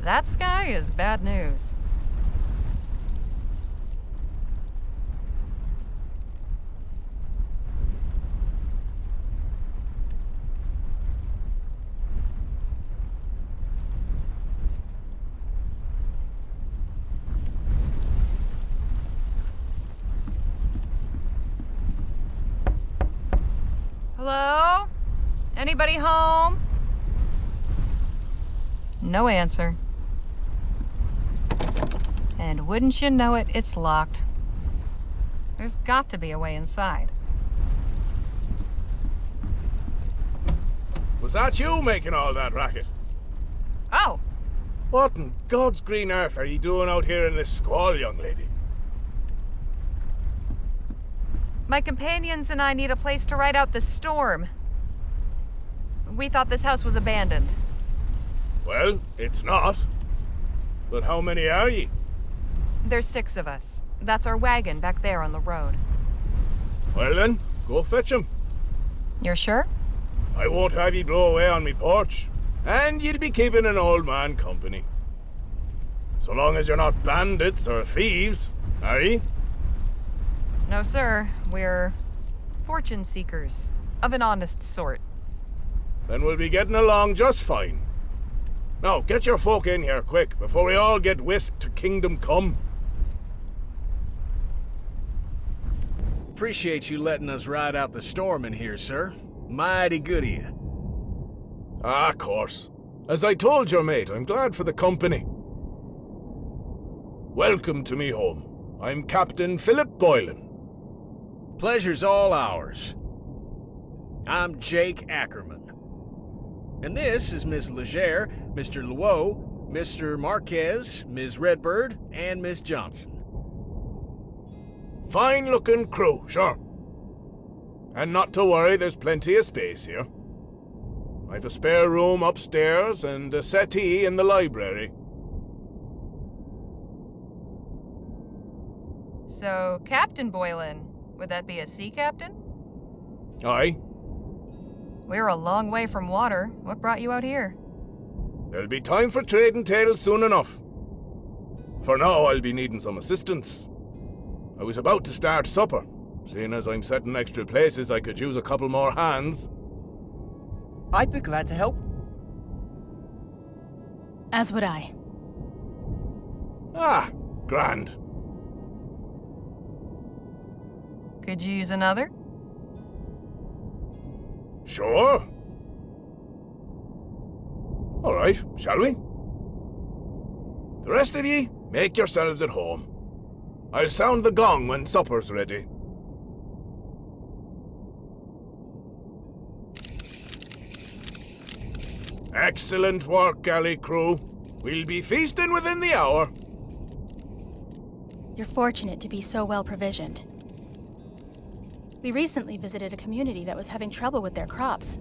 That sky is bad news. Hello? Anybody home? No answer. And wouldn't you know it, it's locked. There's got to be a way inside. Was that you making all that racket? Oh! What in God's green earth are you doing out here in this squall, young lady? My companions and I need a place to ride out the storm. We thought this house was abandoned. Well, it's not. But how many are ye? There's 6 of us. That's our wagon back there on the road. Well then, go fetch 'em. You're sure? I won't have ye blow away on me porch. And you'll be keeping an old man company. So long as you're not bandits or thieves, are ye? No, sir. We're fortune seekers. Of an honest sort. Then we'll be getting along just fine. Now, get your folk in here quick, before we all get whisked to Kingdom Come. Appreciate you letting us ride out the storm in here, sir. Mighty good of you. Ah, of course. As I told your mate, I'm glad for the company. Welcome to me home. I'm Captain Philip Boylan. Pleasure's all ours. I'm Jake Ackerman. And this is Miss Legere, Mr. Luo, Mr. Marquez, Ms. Redbird, and Miss Johnson. Fine-looking crew, sure. And not to worry, there's plenty of space here. I've a spare room upstairs and a settee in the library. So, Captain Boylan, would that be a sea captain? Aye. We're a long way from water. What brought you out here? There'll be time for trading tales soon enough. For now, I'll be needing some assistance. I was about to start supper. Seeing as I'm setting extra places, I could use a couple more hands. I'd be glad to help. As would I. Ah, grand. Could you use another? Sure. All right, shall we? The rest of ye, make yourselves at home. I'll sound the gong when supper's ready. Excellent work, galley crew. We'll be feasting within the hour. You're fortunate to be so well provisioned. We recently visited a community that was having trouble with their crops.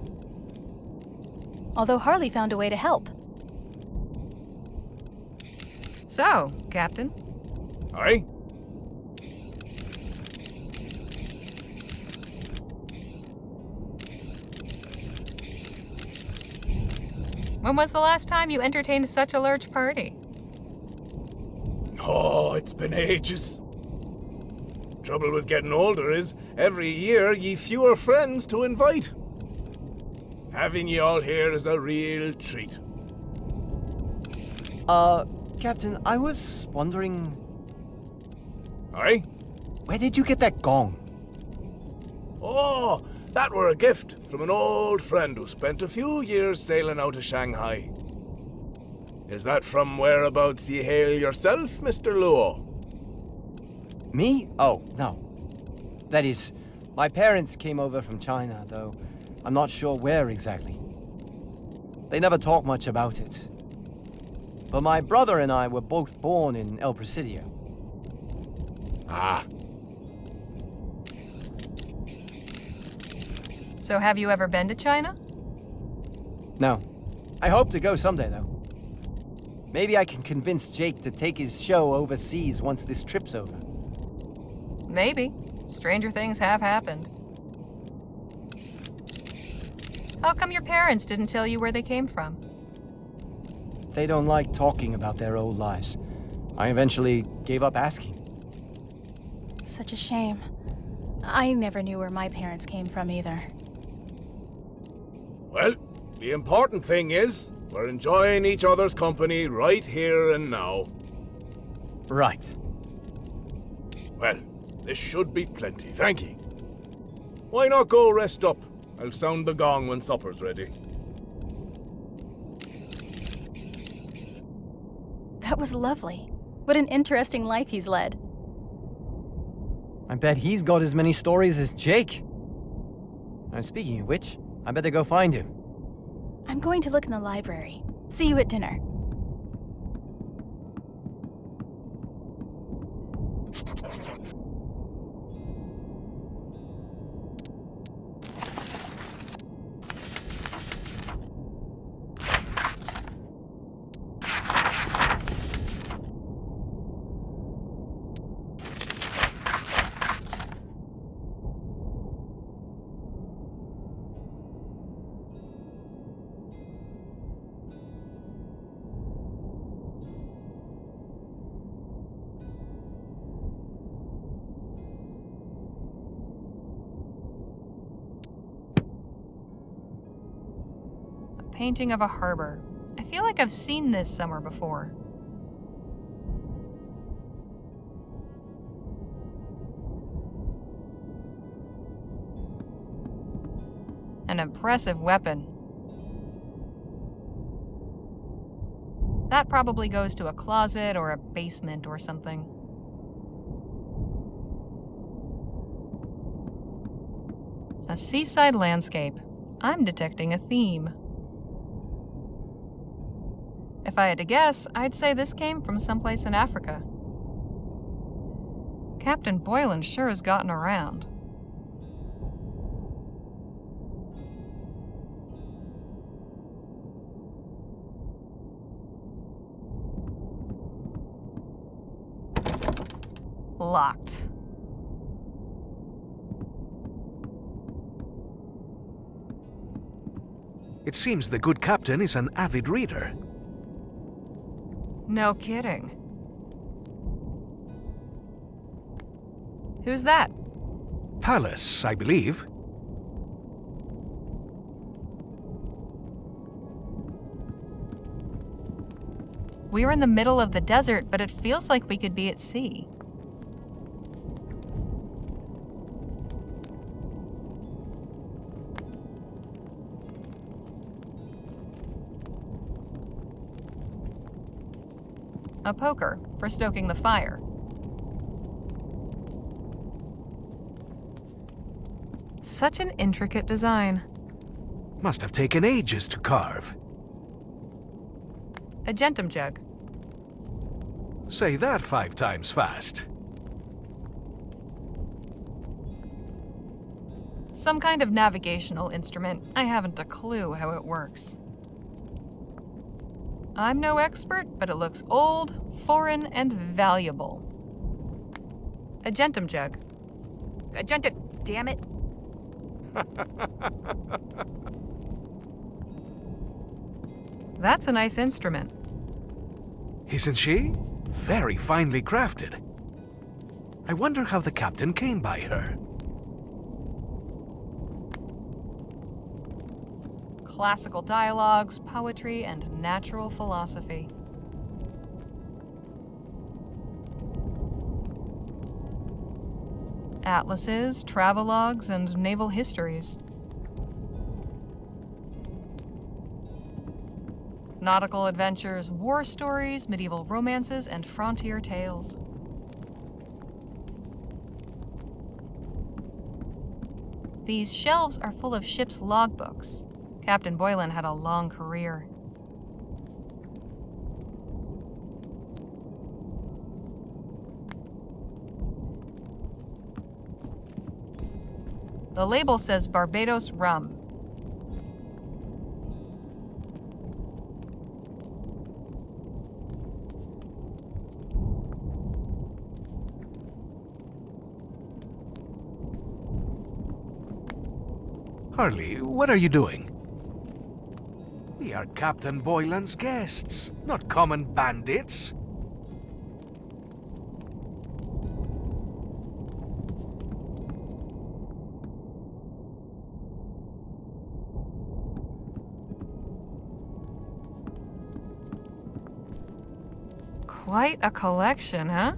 Although Harley found a way to help. So, Captain, Aye? when was the last time you entertained such a large party? Oh, it's been ages. Trouble with getting older is, every year ye fewer friends to invite. Having ye all here is a real treat. Captain, I was wondering, Aye? where did you get that gong? Oh, that were a gift from an old friend who spent a few years sailing out of Shanghai. Is that from whereabouts ye hail yourself, Mr. Luo? Me? Oh, no. That is, my parents came over from China, though I'm not sure where exactly. They never talk much about it. But my brother and I were both born in El Presidio. Ah, So have you ever been to China? No. I hope to go someday, though. Maybe I can convince Jake to take his show overseas once this trip's over. Maybe. Stranger things have happened. How come your parents didn't tell you where they came from? they don't like talking about their old lives. I eventually gave up asking. Such a shame. I never knew where my parents came from either. Well, the important thing is, we're enjoying each other's company right here and now. Right. Well, this should be plenty, thank you. Why not go rest up? I'll sound the gong when supper's ready. That was lovely. What an interesting life he's led. I bet he's got as many stories as Jake. Now, speaking of which, I better go find him. I'm going to look in the library. See you at dinner. Painting of a harbor. I feel like I've seen this somewhere before. An impressive weapon. That probably goes to a closet or a basement or something. A seaside landscape. I'm detecting a theme. If I had to guess, I'd say this came from someplace in Africa. Captain Boylan sure has gotten around. Locked. It seems the good captain is an avid reader. No kidding. Who's that? Palace, I believe. We're in the middle of the desert, but it feels like we could be at sea. A poker for stoking the fire. Such an intricate design. Must have taken ages to carve. A gentum jug. Say that 5 times fast. Some kind of navigational instrument. I haven't a clue how it works. I'm no expert, but it looks old, foreign, and valuable. A gentum jug. A gentum... damn it. That's a nice instrument. Isn't she? Very finely crafted. I wonder how the captain came by her. Classical dialogues, poetry, and natural philosophy. Atlases, travelogues, and naval histories. Nautical adventures, war stories, medieval romances, and frontier tales. These shelves are full of ship's logbooks. Captain Boylan had a long career. The label says Barbados rum. Harley, what are you doing? We are Captain Boylan's guests, not common bandits. Quite a collection, huh?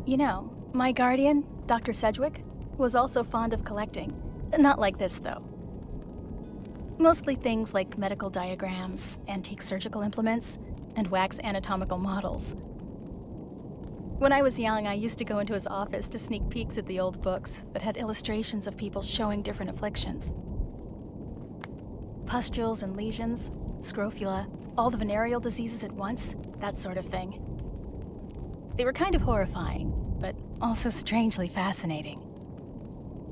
You know, my guardian, Dr. Sedgwick, was also fond of collecting. Not like this, though. Mostly things like medical diagrams, antique surgical implements, and wax anatomical models. When I was young, I used to go into his office to sneak peeks at the old books that had illustrations of people showing different afflictions. Pustules and lesions, scrofula, all the venereal diseases at once, that sort of thing. They were kind of horrifying, but also strangely fascinating.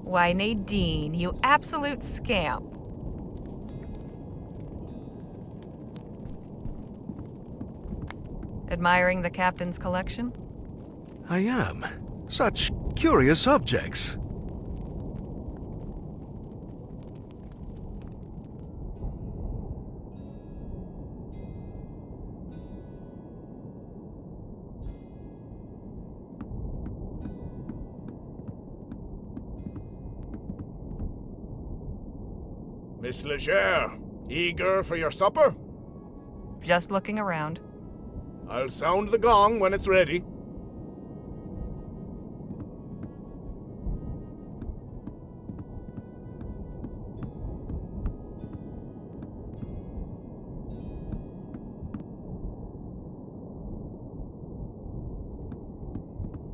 Why, Nadine, you absolute scamp. Admiring the captain's collection? I am. Such curious objects. Miss Leger, eager for your supper? Just looking around. I'll sound the gong when it's ready.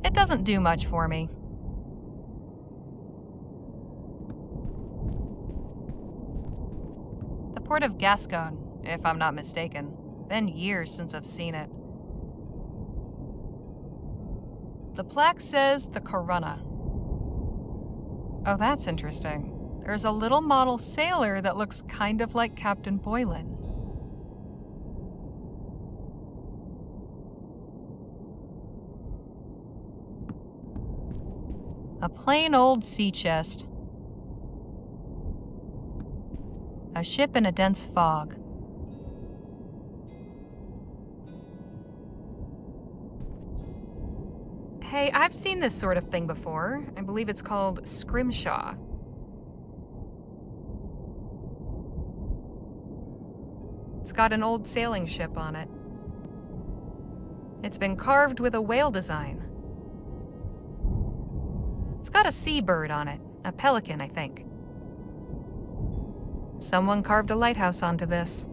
It doesn't do much for me. The port of Gascon, if I'm not mistaken. Been years since I've seen it. The plaque says the Corunna. Oh, that's interesting. There's a little model sailor that looks kind of like Captain Boylan. A plain old sea chest. A ship in a dense fog. Hey, I've seen this sort of thing before. I believe it's called scrimshaw. It's got an old sailing ship on it. It's been carved with a whale design. It's got a seabird on it, a pelican, I think. Someone carved a lighthouse onto this.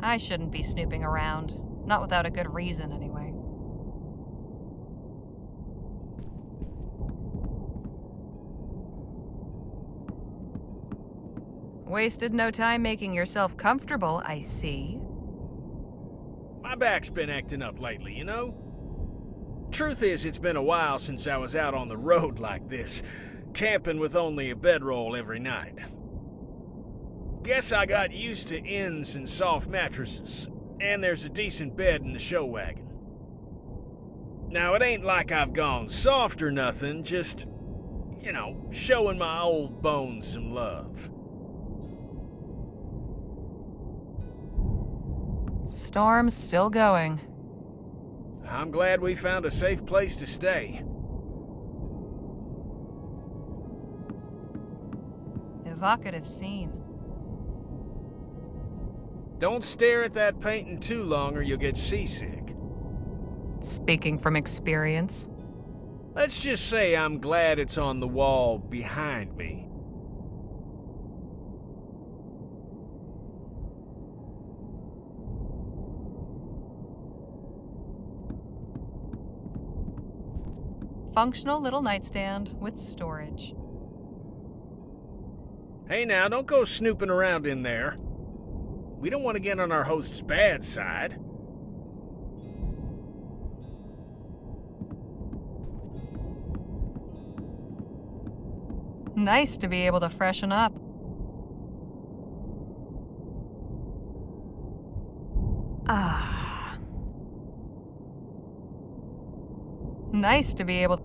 I shouldn't be snooping around. Not without a good reason, anyway. Wasted no time making yourself comfortable, I see. My back's been acting up lately, you know? Truth is, it's been a while since I was out on the road like this, camping with only a bedroll every night. Guess I got used to inns and soft mattresses, and there's a decent bed in the show wagon. Now, it ain't like I've gone soft or nothing, just, you know, showing my old bones some love. Storm's still going. I'm glad we found a safe place to stay. Evocative scene. Don't stare at that painting too long or you'll get seasick. Speaking from experience. Let's just say I'm glad it's on the wall behind me. Functional little nightstand with storage. Hey now, don't go snooping around in there. We don't want to get on our host's bad side. Nice to be able to freshen up. Ah. Nice to be able.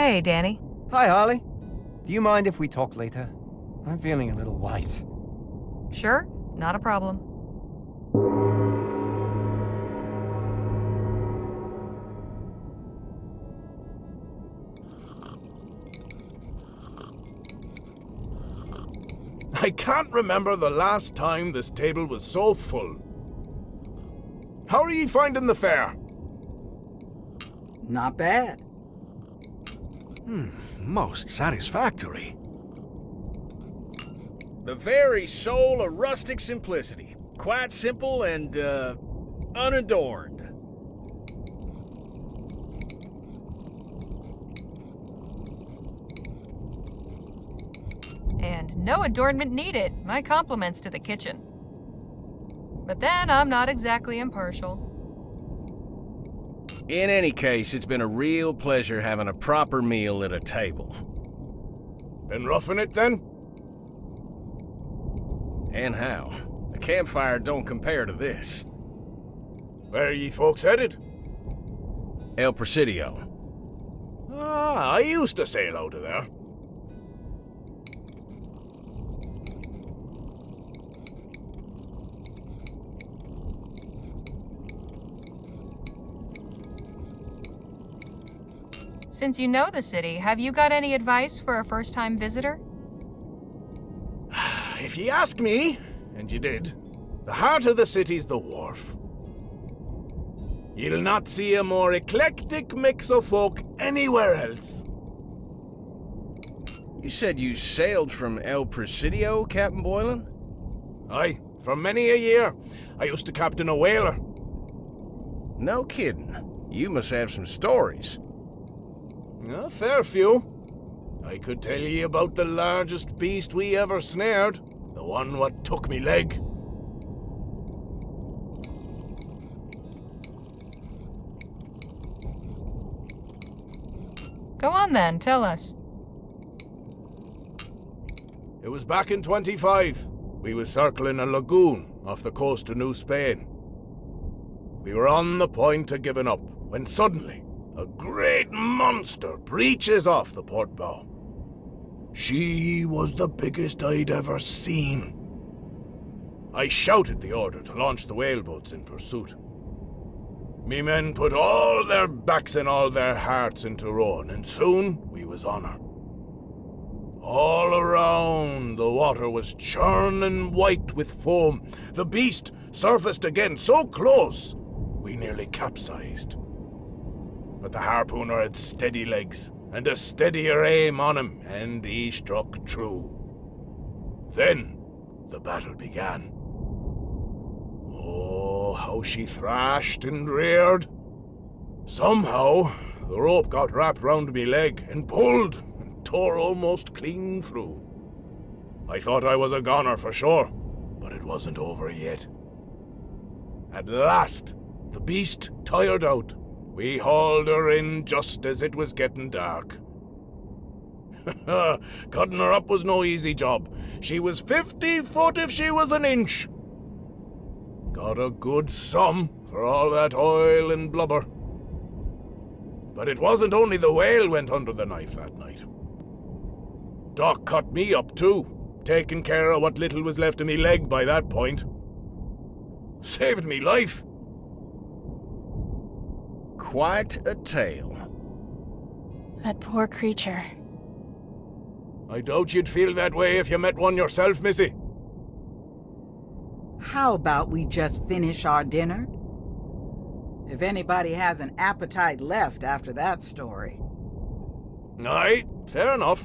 Hey, Danny. Hi, Harley. Do you mind if we talk later? I'm feeling a little white. Sure, not a problem. I can't remember the last time this table was so full. How are ye finding the fare? Not bad. Most satisfactory. The very soul of rustic simplicity. Quite simple and, unadorned. And no adornment needed. My compliments to the kitchen. But then I'm not exactly impartial. In any case, it's been a real pleasure having a proper meal at a table. Been roughing it then? And how? A campfire don't compare to this. Where are ye folks headed? El Presidio. Ah, I used to sail out of there. Since you know the city, have you got any advice for a first-time visitor? If ye ask me, and ye did, the heart of the city's the wharf. Ye'll not see a more eclectic mix of folk anywhere else. You said you sailed from El Presidio, Captain Boylan? Aye, for many a year. I used to captain a whaler. No kidding. You must have some stories. A fair few. I could tell ye about the largest beast we ever snared. The one what took me leg. Go on then, tell us. It was back in 25. We was circling a lagoon off the coast of New Spain. We were on the point of giving up, when suddenly, a great monster breaches off the port bow. She was the biggest I'd ever seen. I shouted the order to launch the whaleboats in pursuit. Me men put all their backs and all their hearts into rowing, and soon we was on her. All around, the water was churning white with foam. The beast surfaced again so close, we nearly capsized. But the harpooner had steady legs, and a steadier aim on him, and he struck true. Then the battle began. Oh, how she thrashed and reared. Somehow, the rope got wrapped round me leg and pulled and tore almost clean through. I thought I was a goner for sure, but it wasn't over yet. At last, the beast tired out. We hauled her in just as it was getting dark. Cutting her up was no easy job. She was 50 foot if she was an inch. Got a good sum for all that oil and blubber. But it wasn't only the whale went under the knife that night. Doc cut me up too, taking care of what little was left of me leg by that point. Saved me life. Quite a tale. That poor creature. I doubt you'd feel that way if you met one yourself, Missy. How about we just finish our dinner? If anybody has an appetite left after that story. Aye, fair enough.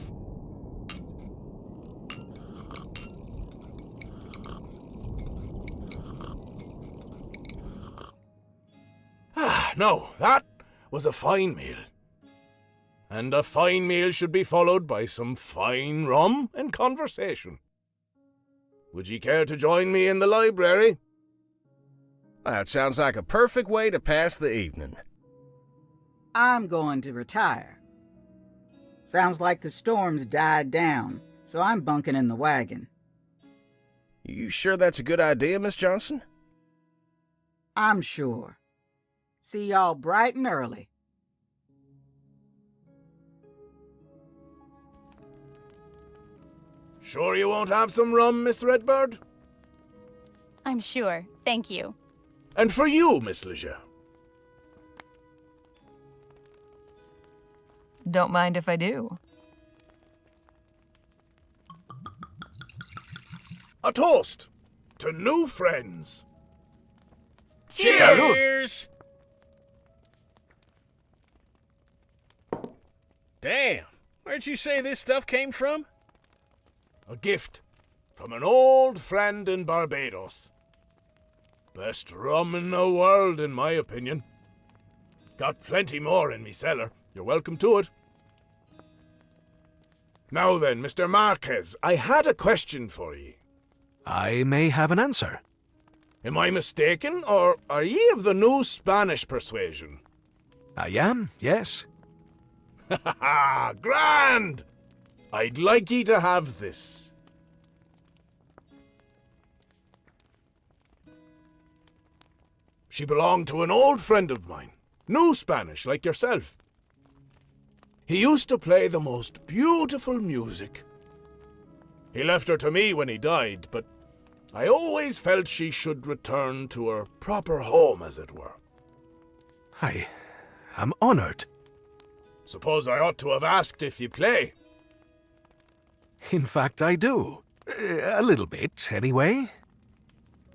No, that was a fine meal. And a fine meal should be followed by some fine rum and conversation. Would ye care to join me in the library? That sounds like a perfect way to pass the evening. I'm going to retire. Sounds like the storm's died down, so I'm bunking in the wagon. You sure that's a good idea, Miss Johnson? I'm sure. See y'all bright and early. Sure you won't have some rum, Miss Redbird? I'm sure. Thank you. And for you, Miss Leger. Don't mind if I do. A toast to new friends. Cheers! Damn, where'd you say this stuff came from? A gift from an old friend in Barbados. Best rum in the world, in my opinion. Got plenty more in me cellar. You're welcome to it. Now then, Mr. Marquez, I had a question for ye. I may have an answer. Am I mistaken, or are ye of the new Spanish persuasion? I am, yes. Ha ha ha! Grand! I'd like ye to have this. She belonged to an old friend of mine, new Spanish like yourself. He used to play the most beautiful music. He left her to me when he died, but I always felt she should return to her proper home, as it were. I am honored. Suppose I ought to have asked if you play. In fact, I do. A little bit, anyway.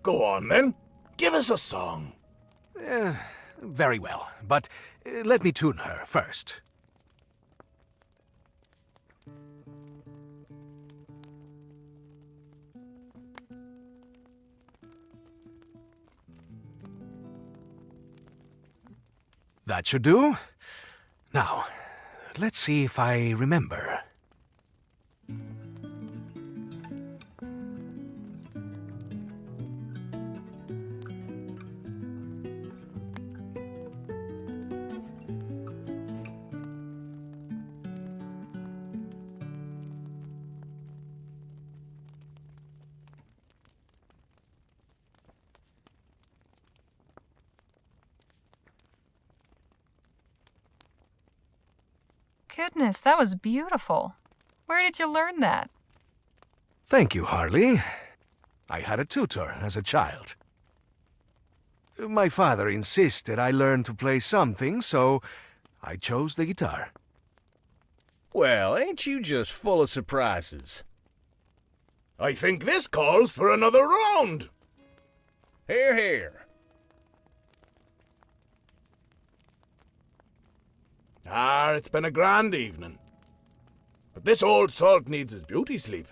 Go on, then. Give us a song. Very well, but let me tune her first. That should do. Now, let's see if I remember. Goodness, that was beautiful. Where did you learn that? Thank you, Harley. I had a tutor as a child. My father insisted I learn to play something, so I chose the guitar. Well, ain't you just full of surprises? I think this calls for another round. Here, here. Ah, it's been a grand evening. But this old salt needs his beauty sleep.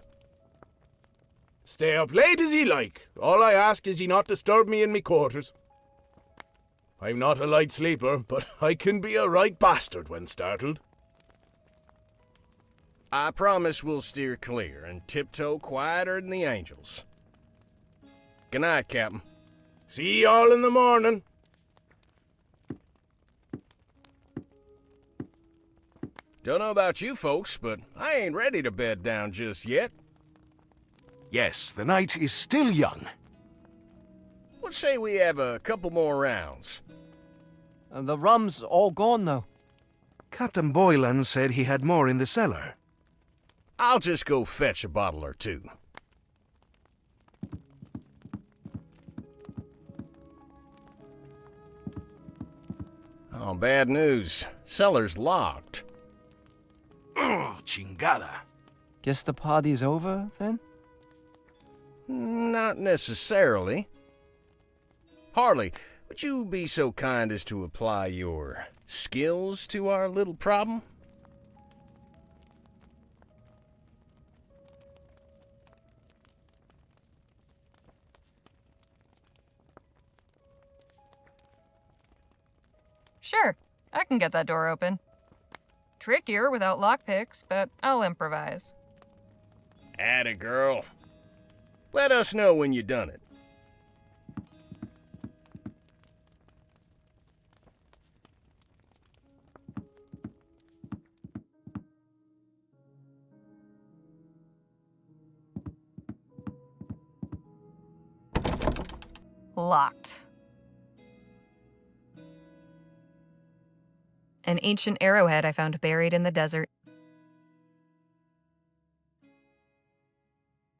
Stay up late as ye like. All I ask is ye not disturb me in me quarters. I'm not a light sleeper, but I can be a right bastard when startled. I promise we'll steer clear and tiptoe quieter than the angels. Good night, Captain. See y'all in the morning. Don't know about you folks, but I ain't ready to bed down just yet. Yes, the night is still young. Let's say we have a couple more rounds. And the rum's all gone now. Captain Boylan said he had more in the cellar. I'll just go fetch a bottle or two. Oh, bad news. Cellar's locked. Oh, chingada. Guess the party's over, then? Not necessarily. Harley, would you be so kind as to apply your skills to our little problem? Sure, I can get that door open. Trickier without lockpicks, but I'll improvise. Atta girl. Let us know when you done it. Locked. An ancient arrowhead I found buried in the desert.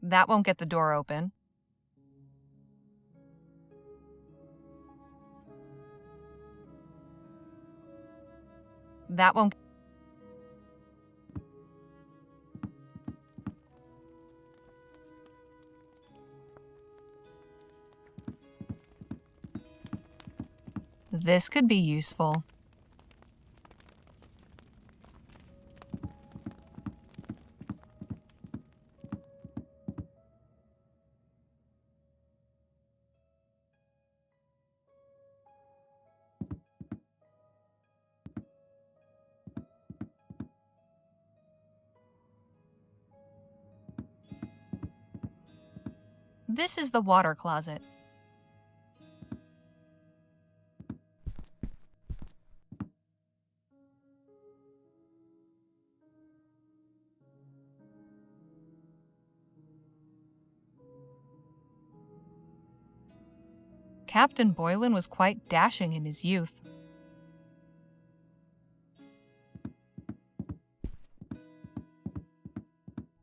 That won't get the door open. That won't. This could be useful. This is the water closet. Captain Boylan was quite dashing in his youth.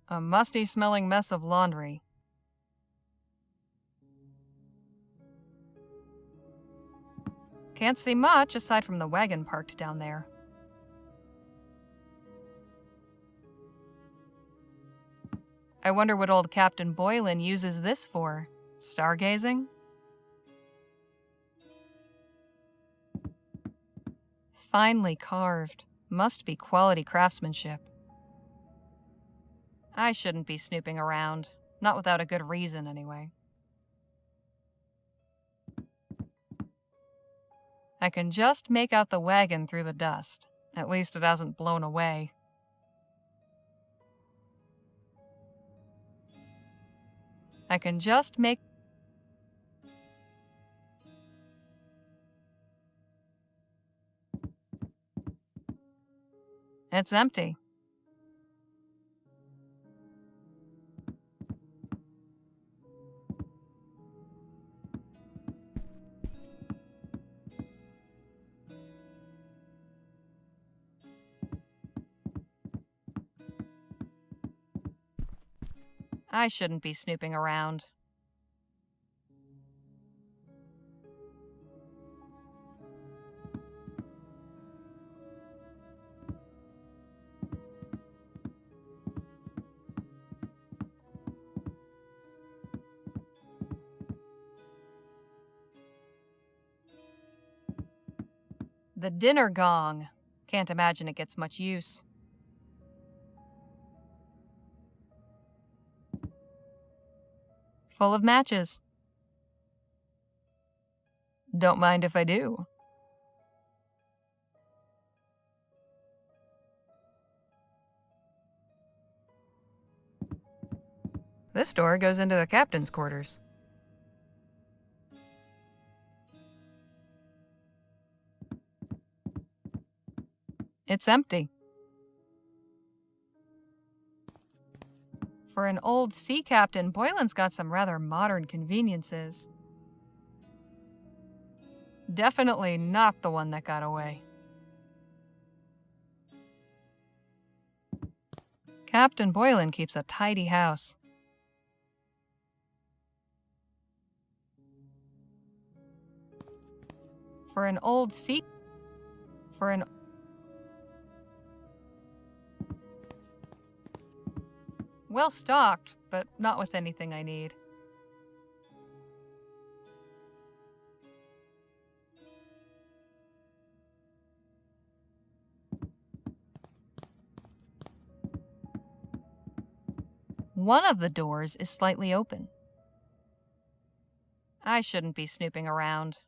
A musty-smelling mess of laundry. Can't see much aside from the wagon parked down there. I wonder what old Captain Boylan uses this for. Stargazing? Finely carved. Must be quality craftsmanship. I shouldn't be snooping around. Not without a good reason, anyway. I can just make out the wagon through the dust. At least it hasn't blown away. I can just make... It's empty. I shouldn't be snooping around. The dinner gong. Can't imagine it gets much use. Full of matches. Don't mind if I do. This door goes into the captain's quarters. It's empty. For an old sea captain, Boylan's got some rather modern conveniences. Definitely not the one that got away. Captain Boylan keeps a tidy house. For an old sea... For an... Well stocked, but not with anything I need. One of the doors is slightly open. I shouldn't be snooping around.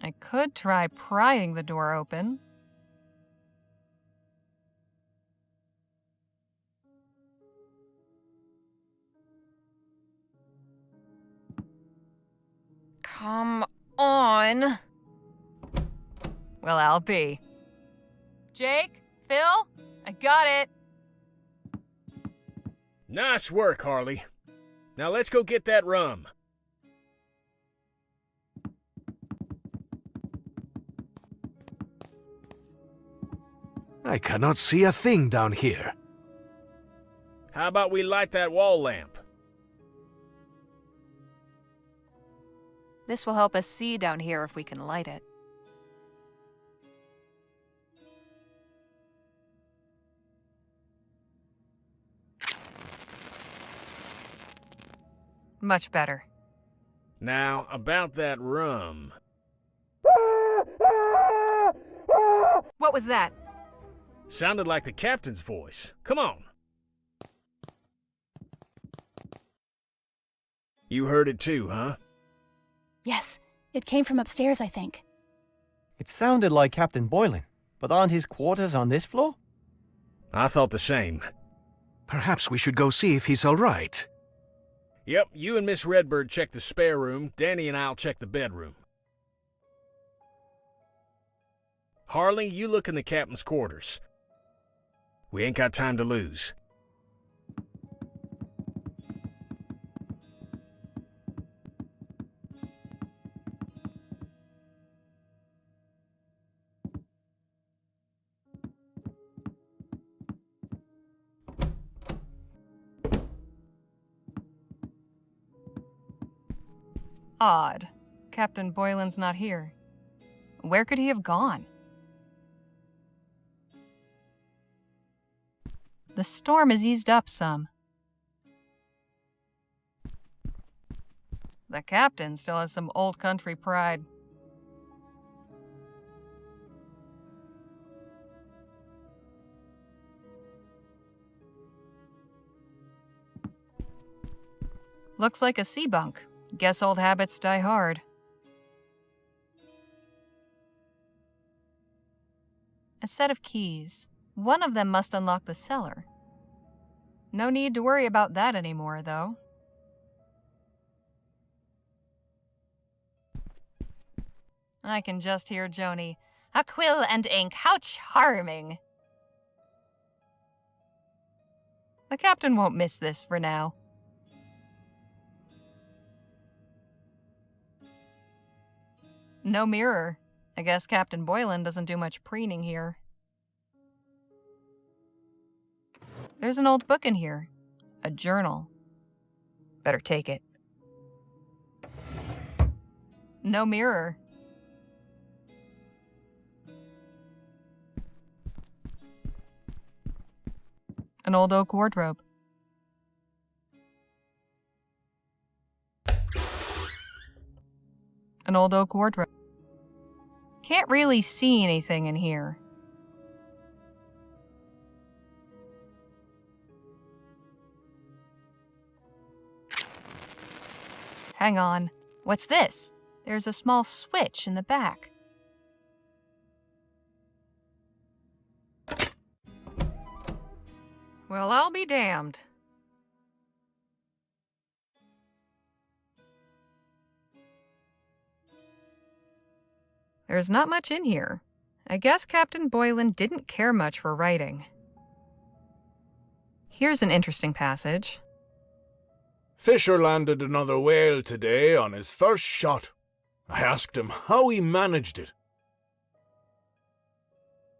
I could try prying the door open. Come on. Well, I'll be. Jake? Phil? I got it. Nice work, Harley. Now let's go get that rum. I cannot see a thing down here. How about we light that wall lamp? This will help us see down here if we can light it. Much better. Now, about that rum. What was that? Sounded like the captain's voice. Come on. You heard it too, huh? Yes, it came from upstairs, I think. It sounded like Captain Boylan, but aren't his quarters on this floor? I thought the same. Perhaps we should go see if he's all right. Yep, you and Miss Redbird check the spare room. Danny and I'll check the bedroom. Harley, you look in the captain's quarters. We ain't got time to lose. Odd. Captain Boylan's not here. Where could he have gone? The storm has eased up some. The captain still has some old country pride. Looks like a sea bunk. Guess old habits die hard. A set of keys. One of them must unlock the cellar. No need to worry about that anymore, though. I can just hear Joni. A quill and ink, how charming! The captain won't miss this for now. No mirror. I guess Captain Boylan doesn't do much preening here. There's an old book in here. A journal. Better take it. No mirror. An old oak wardrobe. An old oak wardrobe. Can't really see anything in here. Hang on. What's this? There's a small switch in the back. Well, I'll be damned. There's not much in here. I guess Captain Boylan didn't care much for writing. Here's an interesting passage. Fisher landed another whale today on his first shot. I asked him how he managed it.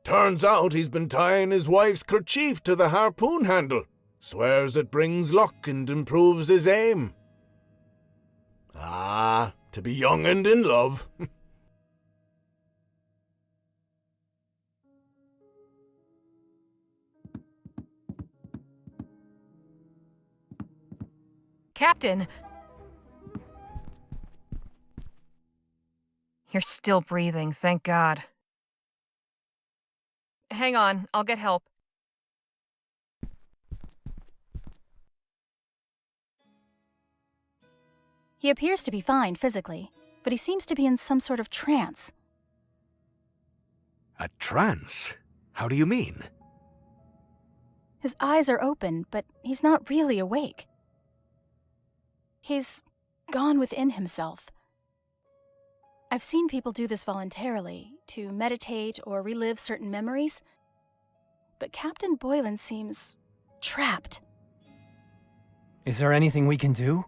Turns out he's been tying his wife's kerchief to the harpoon handle. Swears it brings luck and improves his aim. Ah, to be young and in love. Captain! You're still breathing, thank God. Hang on, I'll get help. He appears to be fine physically, but he seems to be in some sort of trance. A trance? How do you mean? His eyes are open, but he's not really awake. He's gone within himself. I've seen people do this voluntarily, to meditate or relive certain memories, but Captain Boylan seems trapped. Is there anything we can do?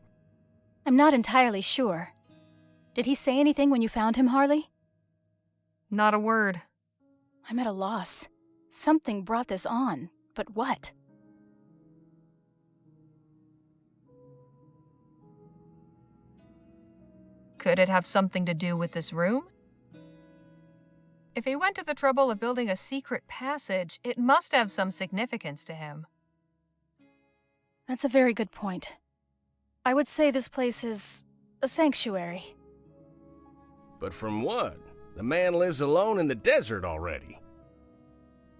I'm not entirely sure. Did he say anything when you found him, Harley? Not a word. I'm at a loss. Something brought this on, but what? Could it have something to do with this room? If he went to the trouble of building a secret passage, it must have some significance to him. That's a very good point. I would say this place is a sanctuary. But from what? The man lives alone in the desert already.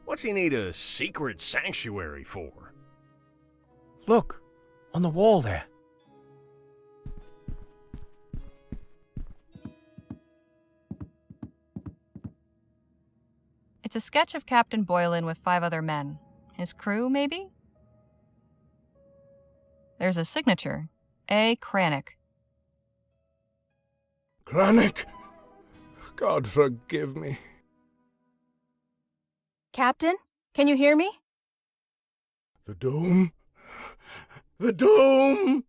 What's he need a secret sanctuary for? Look, on the wall there. It's a sketch of Captain Boylan with 5 other men. His crew, maybe? There's a signature. A. Cranach. Cranach! God forgive me. Captain, can you hear me? The doom? The doom!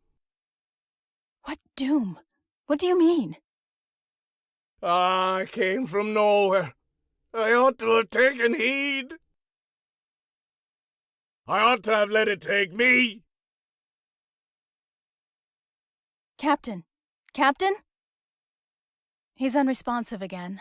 What doom? What do you mean? I came from nowhere. I ought to have taken heed. I ought to have let it take me. Captain? Captain? He's unresponsive again.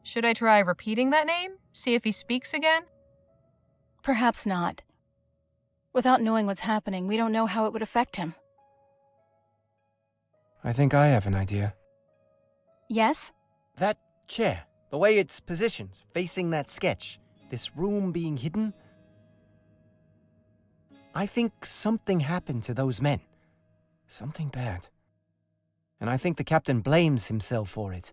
Should I try repeating that name? See if he speaks again? Perhaps not. Without knowing what's happening, we don't know how it would affect him. I think I have an idea. Yes? That chair, the way it's positioned, facing that sketch, this room being hidden. I think something happened to those men. Something bad. And I think the captain blames himself for it.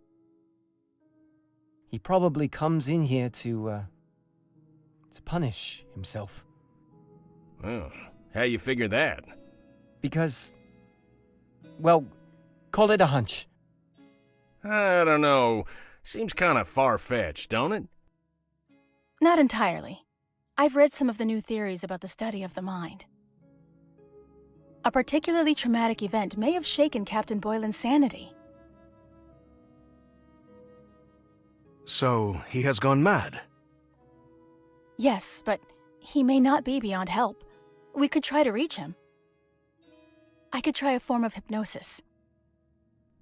He probably comes in here to punish himself. Oh, how you figure that? Because, well, call it a hunch. I don't know. Seems kind of far-fetched, don't it? Not entirely. I've read some of the new theories about the study of the mind. A particularly traumatic event may have shaken Captain Boylan's sanity. So, he has gone mad? Yes, but he may not be beyond help. We could try to reach him. I could try a form of hypnosis.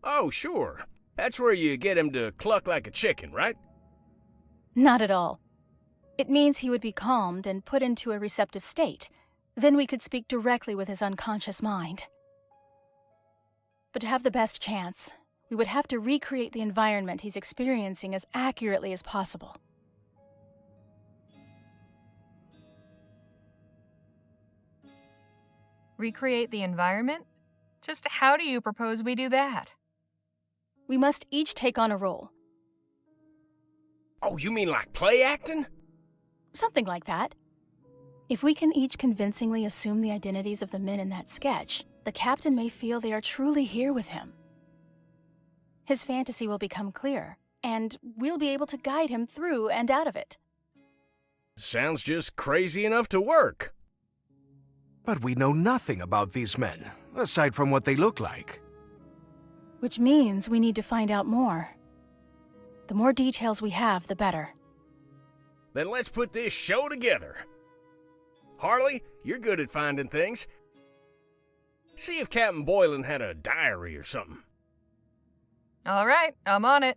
Oh, sure. That's where you get him to cluck like a chicken, right? Not at all. It means he would be calmed and put into a receptive state. Then we could speak directly with his unconscious mind. But to have the best chance, we would have to recreate the environment he's experiencing as accurately as possible. Recreate the environment? Just how do you propose we do that? We must each take on a role. Oh, you mean like play acting? Something like that. If we can each convincingly assume the identities of the men in that sketch, the captain may feel they are truly here with him. His fantasy will become clear, and we'll be able to guide him through and out of it. Sounds just crazy enough to work. But we know nothing about these men, aside from what they look like. Which means we need to find out more. The more details we have, the better. Then let's put this show together. Harley, you're good at finding things. See if Captain Boylan had a diary or something. All right, I'm on it.